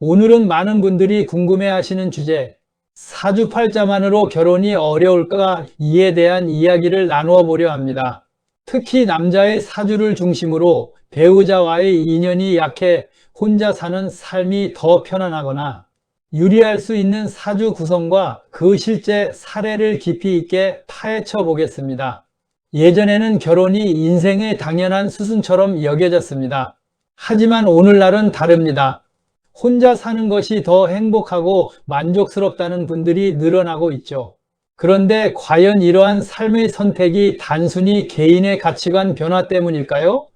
오늘은 많은 분들이 궁금해하시는 주제, 사주팔자만으로 결혼이 어려울까 이에 대한 이야기를 나누어 보려 합니다. 특히 남자의 사주를 중심으로 배우자와의 인연이 약해 혼자 사는 삶이 더 편안하거나 유리할 수 있는 사주 구성과 그 실제 사례를 깊이 있게 파헤쳐 보겠습니다. 예전에는 결혼이 인생의 당연한 수순처럼 여겨졌습니다. 하지만 오늘날은 다릅니다. 혼자 사는 것이 더 행복하고 만족스럽다는 분들이 늘어나고 있죠. 그런데 과연 이러한 삶의 선택이 단순히 개인의 가치관 변화 때문일까요?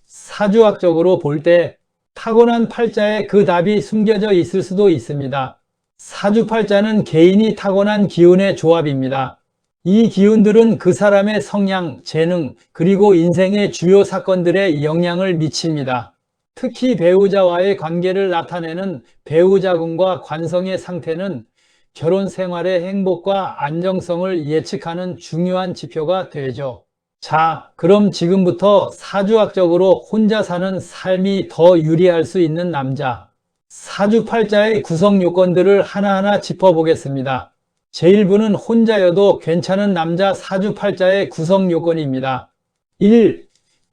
사주학적으로 볼 때 타고난 팔자에 그 답이 숨겨져 있을 수도 있습니다. 사주팔자는 개인이 타고난 기운의 조합입니다. 이 기운들은 그 사람의 성향, 재능, 그리고 인생의 주요 사건들에 영향을 미칩니다. 특히 배우자와의 관계를 나타내는 배우자궁과 관성의 상태는 결혼 생활의 행복과 안정성을 예측하는 중요한 지표가 되죠. 자, 그럼 지금부터 사주학적으로 혼자 사는 삶이 더 유리할 수 있는 남자, 사주팔자의 구성 요건들을 하나하나 짚어보겠습니다. 제1부는 혼자여도 괜찮은 남자 사주팔자의 구성 요건입니다. 1.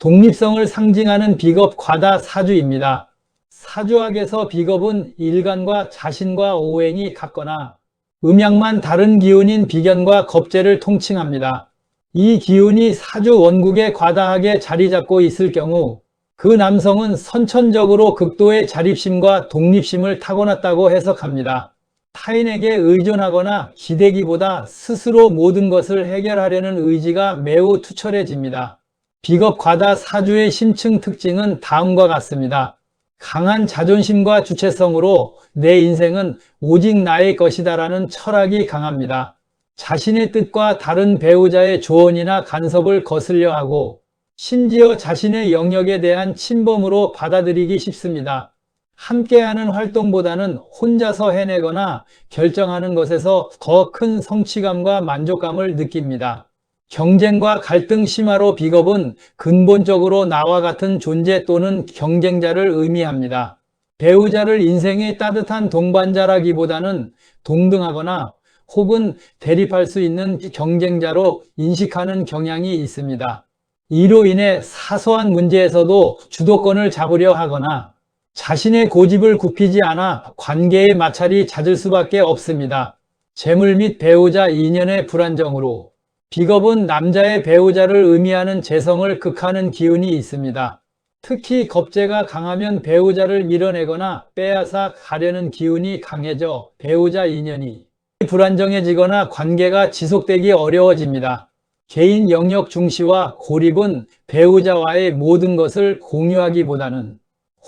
독립성을 상징하는 비겁 과다 사주입니다. 사주학에서 비겁은 일간과 자신과 오행이 같거나 음양만 다른 기운인 비견과 겁재를 통칭합니다. 이 기운이 사주 원국에 과다하게 자리 잡고 있을 경우 그 남성은 선천적으로 극도의 자립심과 독립심을 타고났다고 해석합니다. 타인에게 의존하거나 기대기보다 스스로 모든 것을 해결하려는 의지가 매우 투철해집니다. 비겁 과다 사주의 심층 특징은 다음과 같습니다. 강한 자존심과 주체성으로 내 인생은 오직 나의 것이다라는 철학이 강합니다. 자신의 뜻과 다른 배우자의 조언이나 간섭을 거스려 하고 심지어 자신의 영역에 대한 침범으로 받아들이기 쉽습니다. 함께하는 활동보다는 혼자서 해내거나 결정하는 것에서 더 큰 성취감과 만족감을 느낍니다. 경쟁과 갈등 심화로 비겁은 근본적으로 나와 같은 존재 또는 경쟁자를 의미합니다. 배우자를 인생의 따뜻한 동반자라기보다는 동등하거나 혹은 대립할 수 있는 경쟁자로 인식하는 경향이 있습니다. 이로 인해 사소한 문제에서도 주도권을 잡으려 하거나 자신의 고집을 굽히지 않아 관계의 마찰이 잦을 수밖에 없습니다. 재물 및 배우자 인연의 불안정으로 비겁은 남자의 배우자를 의미하는 재성을 극하는 기운이 있습니다. 특히 겁재가 강하면 배우자를 밀어내거나 빼앗아 가려는 기운이 강해져 배우자 인연이 불안정해지거나 관계가 지속되기 어려워집니다. 개인 영역 중시와 고립은 배우자와의 모든 것을 공유하기보다는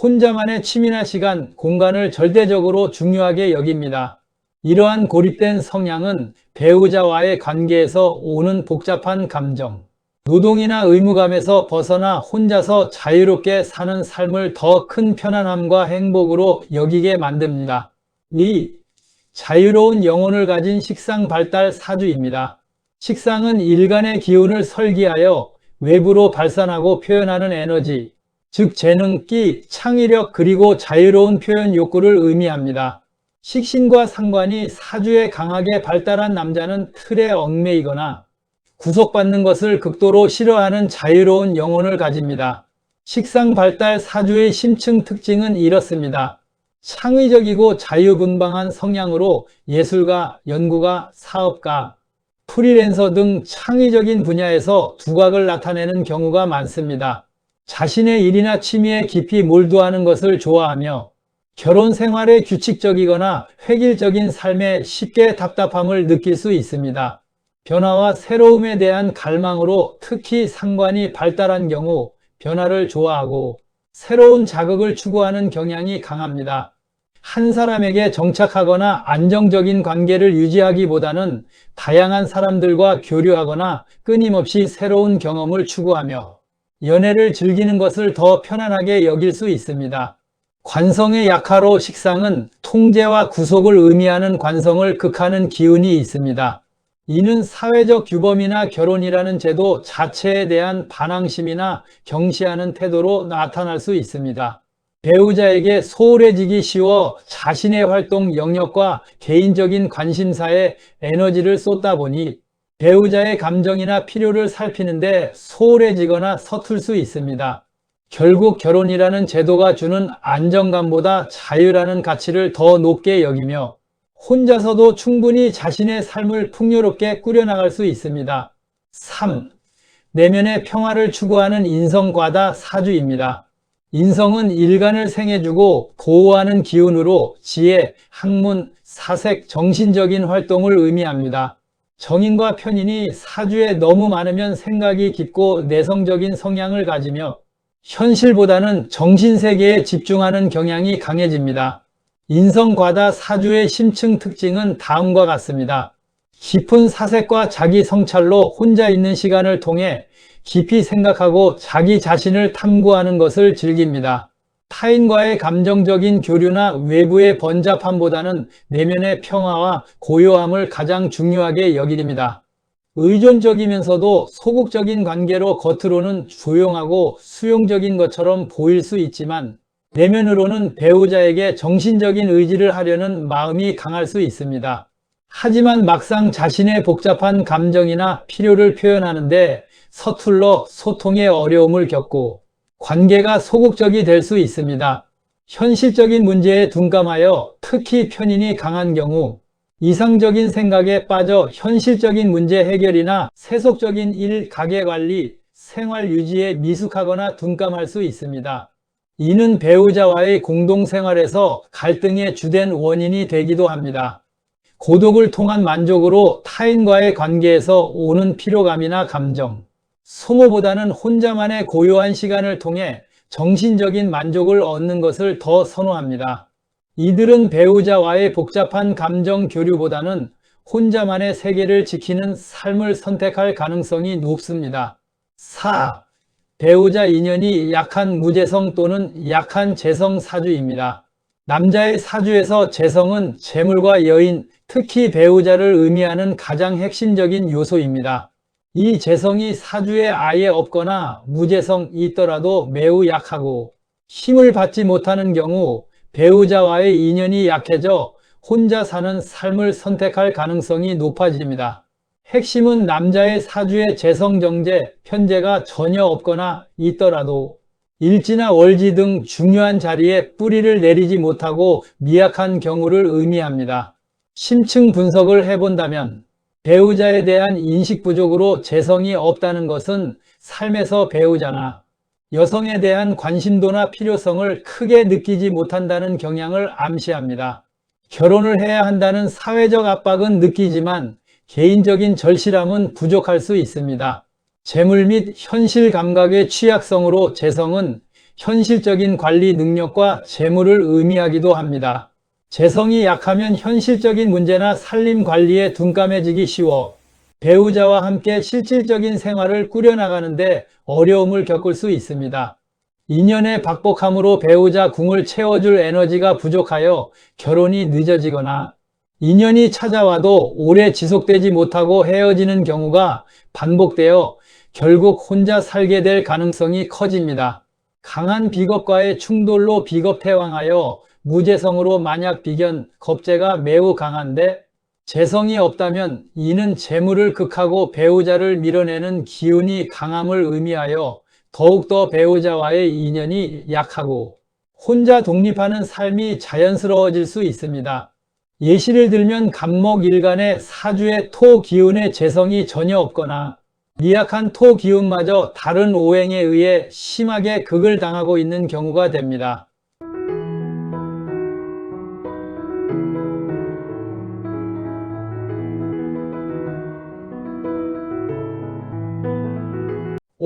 혼자만의 취미나 시간, 공간을 절대적으로 중요하게 여깁니다. 이러한 고립된 성향은 배우자와의 관계에서 오는 복잡한 감정, 노동이나 의무감에서 벗어나 혼자서 자유롭게 사는 삶을 더 큰 편안함과 행복으로 여기게 만듭니다. 2. 자유로운 영혼을 가진 식상 발달 사주입니다. 식상은 일간의 기운을 설기하여 외부로 발산하고 표현하는 에너지, 즉 재능, 끼, 창의력 그리고 자유로운 표현 욕구를 의미합니다. 식신과 상관이 사주에 강하게 발달한 남자는 틀에 얽매이거나 구속받는 것을 극도로 싫어하는 자유로운 영혼을 가집니다. 식상 발달 사주의 심층 특징은 이렇습니다. 창의적이고 자유분방한 성향으로 예술가, 연구가, 사업가, 프리랜서 등 창의적인 분야에서 두각을 나타내는 경우가 많습니다. 자신의 일이나 취미에 깊이 몰두하는 것을 좋아하며 결혼 생활에 규칙적이거나 획일적인 삶에 쉽게 답답함을 느낄 수 있습니다. 변화와 새로움에 대한 갈망으로 특히 상관이 발달한 경우 변화를 좋아하고 새로운 자극을 추구하는 경향이 강합니다. 한 사람에게 정착하거나 안정적인 관계를 유지하기보다는 다양한 사람들과 교류하거나 끊임없이 새로운 경험을 추구하며 연애를 즐기는 것을 더 편안하게 여길 수 있습니다. 관성의 약화로 식상은 통제와 구속을 의미하는 관성을 극하는 기운이 있습니다. 이는 사회적 규범이나 결혼이라는 제도 자체에 대한 반항심이나 경시하는 태도로 나타날 수 있습니다. 배우자에게 소홀해지기 쉬워 자신의 활동 영역과 개인적인 관심사에 에너지를 쏟다 보니 배우자의 감정이나 필요를 살피는데 소홀해지거나 서툴 수 있습니다. 결국 결혼이라는 제도가 주는 안정감보다 자유라는 가치를 더 높게 여기며 혼자서도 충분히 자신의 삶을 풍요롭게 꾸려나갈 수 있습니다. 3. 내면의 평화를 추구하는 인성과다 사주입니다. 인성은 일간을 생해주고 보호하는 기운으로 지혜, 학문, 사색, 정신적인 활동을 의미합니다. 정인과 편인이 사주에 너무 많으면 생각이 깊고 내성적인 성향을 가지며 현실보다는 정신세계에 집중하는 경향이 강해집니다. 인성과다 사주의 심층 특징은 다음과 같습니다. 깊은 사색과 자기 성찰로 혼자 있는 시간을 통해 깊이 생각하고 자기 자신을 탐구하는 것을 즐깁니다. 타인과의 감정적인 교류나 외부의 번잡함보다는 내면의 평화와 고요함을 가장 중요하게 여깁니다. 의존적이면서도 소극적인 관계로 겉으로는 조용하고 수용적인 것처럼 보일 수 있지만 내면으로는 배우자에게 정신적인 의지를 하려는 마음이 강할 수 있습니다. 하지만 막상 자신의 복잡한 감정이나 필요를 표현하는데 서툴러 소통의 어려움을 겪고 관계가 소극적이 될 수 있습니다. 현실적인 문제에 둔감하여 특히 편인이 강한 경우 이상적인 생각에 빠져 현실적인 문제 해결이나 세속적인 일, 가계 관리, 생활 유지에 미숙하거나 둔감할 수 있습니다. 이는 배우자와의 공동생활에서 갈등의 주된 원인이 되기도 합니다. 고독을 통한 만족으로 타인과의 관계에서 오는 피로감이나 감정, 소모보다는 혼자만의 고요한 시간을 통해 정신적인 만족을 얻는 것을 더 선호합니다. 이들은 배우자와의 복잡한 감정 교류보다는 혼자만의 세계를 지키는 삶을 선택할 가능성이 높습니다. 4. 배우자 인연이 약한 무재성 또는 약한 재성 사주입니다. 남자의 사주에서 재성은 재물과 여인, 특히 배우자를 의미하는 가장 핵심적인 요소입니다. 이 재성이 사주에 아예 없거나 무재성이 있더라도 매우 약하고 힘을 받지 못하는 경우 배우자와의 인연이 약해져 혼자 사는 삶을 선택할 가능성이 높아집니다. 핵심은 남자의 사주에 재성 정제, 편재가 전혀 없거나 있더라도 일지나 월지 등 중요한 자리에 뿌리를 내리지 못하고 미약한 경우를 의미합니다. 심층 분석을 해본다면 배우자에 대한 인식 부족으로 재성이 없다는 것은 삶에서 배우자나 여성에 대한 관심도나 필요성을 크게 느끼지 못한다는 경향을 암시합니다. 결혼을 해야 한다는 사회적 압박은 느끼지만 개인적인 절실함은 부족할 수 있습니다. 재물 및 현실 감각의 취약성으로 재성은 현실적인 관리 능력과 재물을 의미하기도 합니다. 재성이 약하면 현실적인 문제나 살림 관리에 둔감해지기 쉬워 배우자와 함께 실질적인 생활을 꾸려나가는데 어려움을 겪을 수 있습니다. 인연의 박복함으로 배우자 궁을 채워줄 에너지가 부족하여 결혼이 늦어지거나 인연이 찾아와도 오래 지속되지 못하고 헤어지는 경우가 반복되어 결국 혼자 살게 될 가능성이 커집니다. 강한 비겁과의 충돌로 비겁태왕하여 무재성으로 만약 비견, 겁재가 매우 강한데 재성이 없다면 이는 재물을 극하고 배우자를 밀어내는 기운이 강함을 의미하여 더욱더 배우자와의 인연이 약하고 혼자 독립하는 삶이 자연스러워질 수 있습니다. 예시를 들면 갑목일간의 사주에 토 기운의 재성이 전혀 없거나 미약한 토 기운마저 다른 오행에 의해 심하게 극을 당하고 있는 경우가 됩니다.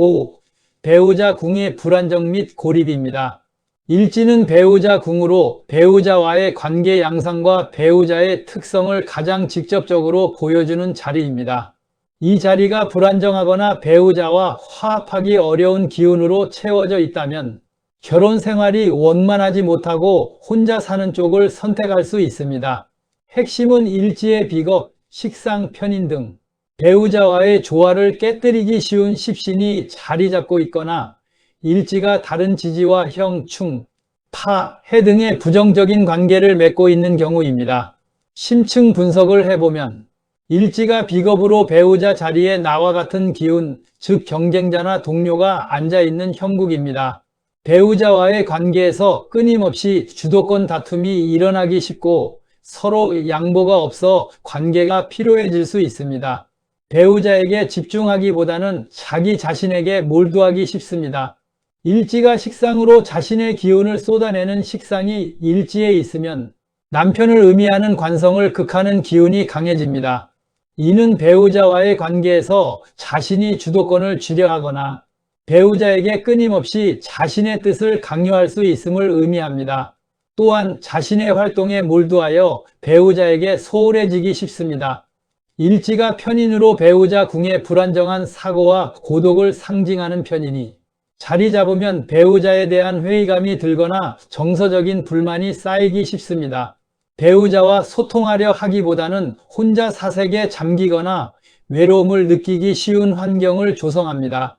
5. 배우자 궁의 불안정 및 고립입니다. 일지는 배우자 궁으로 배우자와의 관계 양상과 배우자의 특성을 가장 직접적으로 보여주는 자리입니다. 이 자리가 불안정하거나 배우자와 화합하기 어려운 기운으로 채워져 있다면 결혼 생활이 원만하지 못하고 혼자 사는 쪽을 선택할 수 있습니다. 핵심은 일지의 비겁, 식상, 편인 등 배우자와의 조화를 깨뜨리기 쉬운 십신이 자리 잡고 있거나 일지가 다른 지지와 형, 충, 파, 해 등의 부정적인 관계를 맺고 있는 경우입니다. 심층 분석을 해보면 일지가 비겁으로 배우자 자리에 나와 같은 기운, 즉 경쟁자나 동료가 앉아있는 형국입니다. 배우자와의 관계에서 끊임없이 주도권 다툼이 일어나기 쉽고 서로 양보가 없어 관계가 피로해질 수 있습니다. 배우자에게 집중하기보다는 자기 자신에게 몰두하기 쉽습니다. 일지가 식상으로 자신의 기운을 쏟아내는 식상이 일지에 있으면 남편을 의미하는 관성을 극하는 기운이 강해집니다. 이는 배우자와의 관계에서 자신이 주도권을 쥐려하거나 배우자에게 끊임없이 자신의 뜻을 강요할 수 있음을 의미합니다. 또한 자신의 활동에 몰두하여 배우자에게 소홀해지기 쉽습니다. 일지가 편인으로 배우자 궁의 불안정한 사고와 고독을 상징하는 편이니 자리 잡으면 배우자에 대한 회의감이 들거나 정서적인 불만이 쌓이기 쉽습니다. 배우자와 소통하려 하기보다는 혼자 사색에 잠기거나 외로움을 느끼기 쉬운 환경을 조성합니다.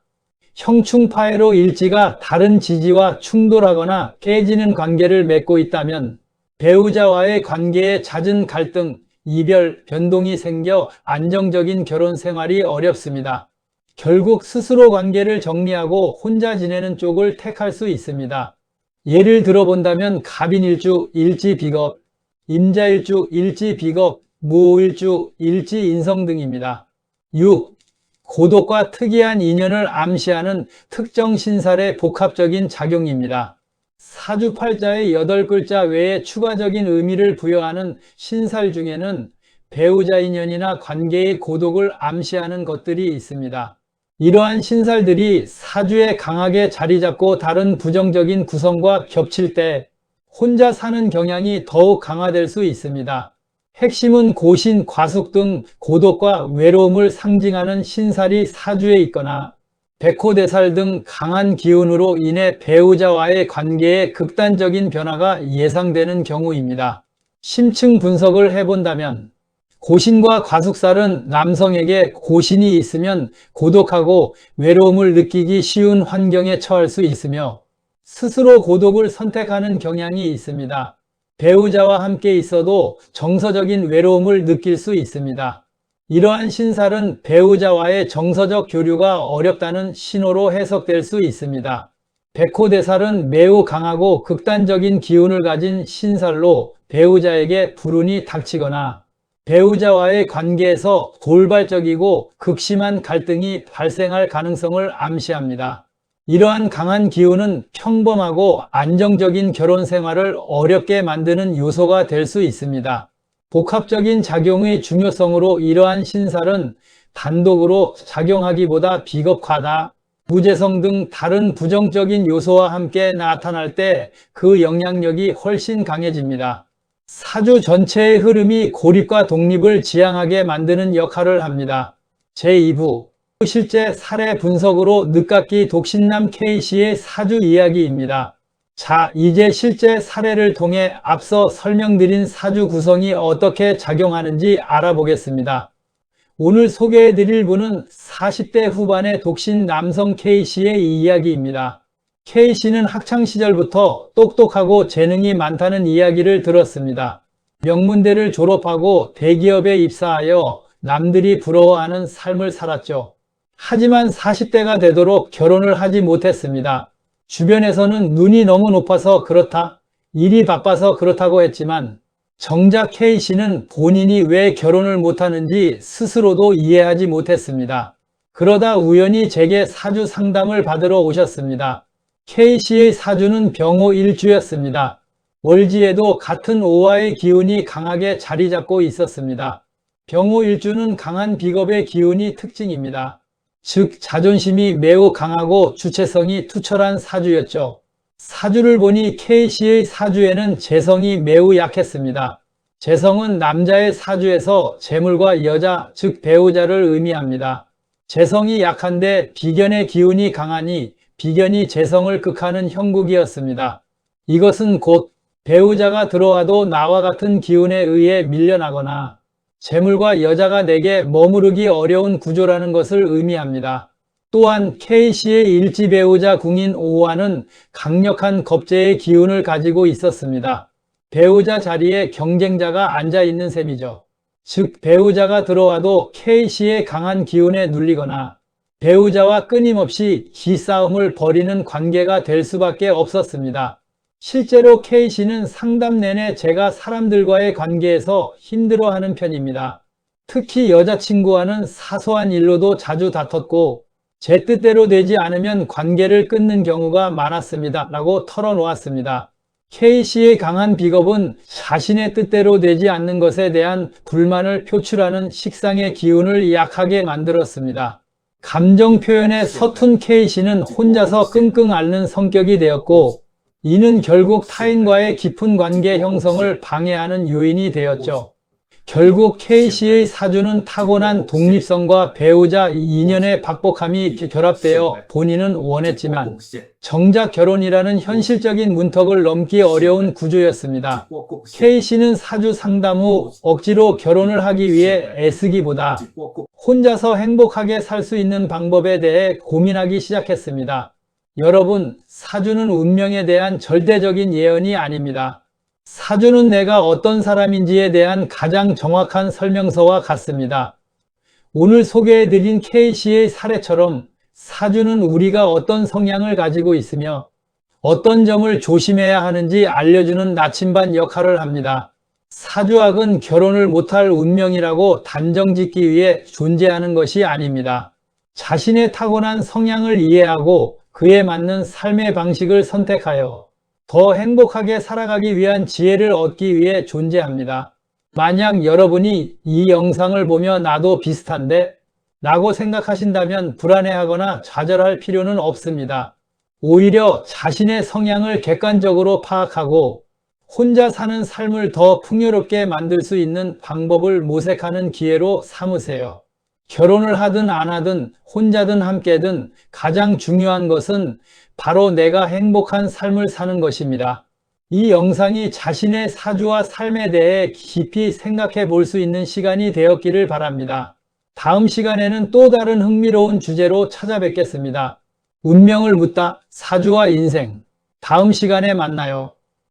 형충파해로 일지가 다른 지지와 충돌하거나 깨지는 관계를 맺고 있다면 배우자와의 관계에 잦은 갈등, 이별, 변동이 생겨 안정적인 결혼 생활이 어렵습니다. 결국 스스로 관계를 정리하고 혼자 지내는 쪽을 택할 수 있습니다. 예를 들어본다면 갑인일주, 일지비겁, 임자일주, 일지비겁, 무오일주, 일지인성 등입니다. 6. 고독과 특이한 인연을 암시하는 특정 신살의 복합적인 작용입니다. 사주팔자의 8글자 외에 추가적인 의미를 부여하는 신살 중에는 배우자 인연이나 관계의 고독을 암시하는 것들이 있습니다. 이러한 신살들이 사주에 강하게 자리 잡고 다른 부정적인 구성과 겹칠 때 혼자 사는 경향이 더욱 강화될 수 있습니다. 핵심은 고신, 과숙 등 고독과 외로움을 상징하는 신살이 사주에 있거나 백호대살 등 강한 기운으로 인해 배우자와의 관계에 극단적인 변화가 예상되는 경우입니다. 심층 분석을 해본다면 고신과 과숙살은 남성에게 고신이 있으면 고독하고 외로움을 느끼기 쉬운 환경에 처할 수 있으며 스스로 고독을 선택하는 경향이 있습니다. 배우자와 함께 있어도 정서적인 외로움을 느낄 수 있습니다. 이러한 신살은 배우자와의 정서적 교류가 어렵다는 신호로 해석될 수 있습니다. 백호대살은 매우 강하고 극단적인 기운을 가진 신살로 배우자에게 불운이 닥치거나 배우자와의 관계에서 돌발적이고 극심한 갈등이 발생할 가능성을 암시합니다. 이러한 강한 기운은 평범하고 안정적인 결혼 생활을 어렵게 만드는 요소가 될 수 있습니다. 복합적인 작용의 중요성으로 이러한 신살은 단독으로 작용하기보다 비겁하다, 무재성 등 다른 부정적인 요소와 함께 나타날 때 그 영향력이 훨씬 강해집니다. 사주 전체의 흐름이 고립과 독립을 지향하게 만드는 역할을 합니다. 제2부 실제 사례 분석으로 늦깎이 독신남 K씨의 사주 이야기입니다. 자, 이제 실제 사례를 통해 앞서 설명드린 사주 구성이 어떻게 작용하는지 알아보겠습니다. 오늘 소개해드릴 분은 40대 후반의 독신 남성 K씨의 이야기입니다. K씨는 학창시절부터 똑똑하고 재능이 많다는 이야기를 들었습니다. 명문대를 졸업하고 대기업에 입사하여 남들이 부러워하는 삶을 살았죠. 하지만 40대가 되도록 결혼을 하지 못했습니다. 주변에서는 눈이 너무 높아서 그렇다, 일이 바빠서 그렇다고 했지만 정작 K씨는 본인이 왜 결혼을 못하는지 스스로도 이해하지 못했습니다. 그러다 우연히 제게 사주 상담을 받으러 오셨습니다. K씨의 사주는 병호일주였습니다. 월지에도 같은 오화의 기운이 강하게 자리 잡고 있었습니다. 병호일주는 강한 비겁의 기운이 특징입니다. 즉 자존심이 매우 강하고 주체성이 투철한 사주였죠. 사주를 보니 K씨의 사주에는 재성이 매우 약했습니다. 재성은 남자의 사주에서 재물과 여자, 즉 배우자를 의미합니다. 재성이 약한데 비견의 기운이 강하니 비견이 재성을 극하는 형국이었습니다. 이것은 곧 배우자가 들어와도 나와 같은 기운에 의해 밀려나거나 재물과 여자가 내게 머무르기 어려운 구조라는 것을 의미합니다. 또한 K씨의 일지 배우자 궁인 오화는 강력한 겁재의 기운을 가지고 있었습니다. 배우자 자리에 경쟁자가 앉아 있는 셈이죠. 즉 배우자가 들어와도 K씨의 강한 기운에 눌리거나 배우자와 끊임없이 기싸움을 벌이는 관계가 될 수밖에 없었습니다. 실제로 K씨는 상담 내내 제가 사람들과의 관계에서 힘들어하는 편입니다. 특히 여자친구와는 사소한 일로도 자주 다퉜고 제 뜻대로 되지 않으면 관계를 끊는 경우가 많았습니다. 라고 털어놓았습니다. K씨의 강한 비겁은 자신의 뜻대로 되지 않는 것에 대한 불만을 표출하는 식상의 기운을 약하게 만들었습니다. 감정 표현에 서툰 K씨는 혼자서 끙끙 앓는 성격이 되었고 이는 결국 타인과의 깊은 관계 형성을 방해하는 요인이 되었죠. 결국 K씨의 사주는 타고난 독립성과 배우자 인연의 박복함이 결합되어 본인은 원했지만 정작 결혼이라는 현실적인 문턱을 넘기 어려운 구조였습니다. K씨는 사주 상담 후 억지로 결혼을 하기 위해 애쓰기보다 혼자서 행복하게 살 수 있는 방법에 대해 고민하기 시작했습니다. 여러분, 사주는 운명에 대한 절대적인 예언이 아닙니다. 사주는 내가 어떤 사람인지에 대한 가장 정확한 설명서와 같습니다. 오늘 소개해드린 K씨의 사례처럼 사주는 우리가 어떤 성향을 가지고 있으며 어떤 점을 조심해야 하는지 알려주는 나침반 역할을 합니다. 사주학은 결혼을 못할 운명이라고 단정짓기 위해 존재하는 것이 아닙니다. 자신의 타고난 성향을 이해하고 그에 맞는 삶의 방식을 선택하여 더 행복하게 살아가기 위한 지혜를 얻기 위해 존재합니다. 만약 여러분이 이 영상을 보며 나도 비슷한데? 라고 생각하신다면 불안해하거나 좌절할 필요는 없습니다. 오히려 자신의 성향을 객관적으로 파악하고 혼자 사는 삶을 더 풍요롭게 만들 수 있는 방법을 모색하는 기회로 삼으세요. 결혼을 하든 안 하든 혼자든 함께든 가장 중요한 것은 바로 내가 행복한 삶을 사는 것입니다. 이 영상이 자신의 사주와 삶에 대해 깊이 생각해 볼 수 있는 시간이 되었기를 바랍니다. 다음 시간에는 또 다른 흥미로운 주제로 찾아뵙겠습니다. 운명을 묻다, 사주와 인생. 다음 시간에 만나요.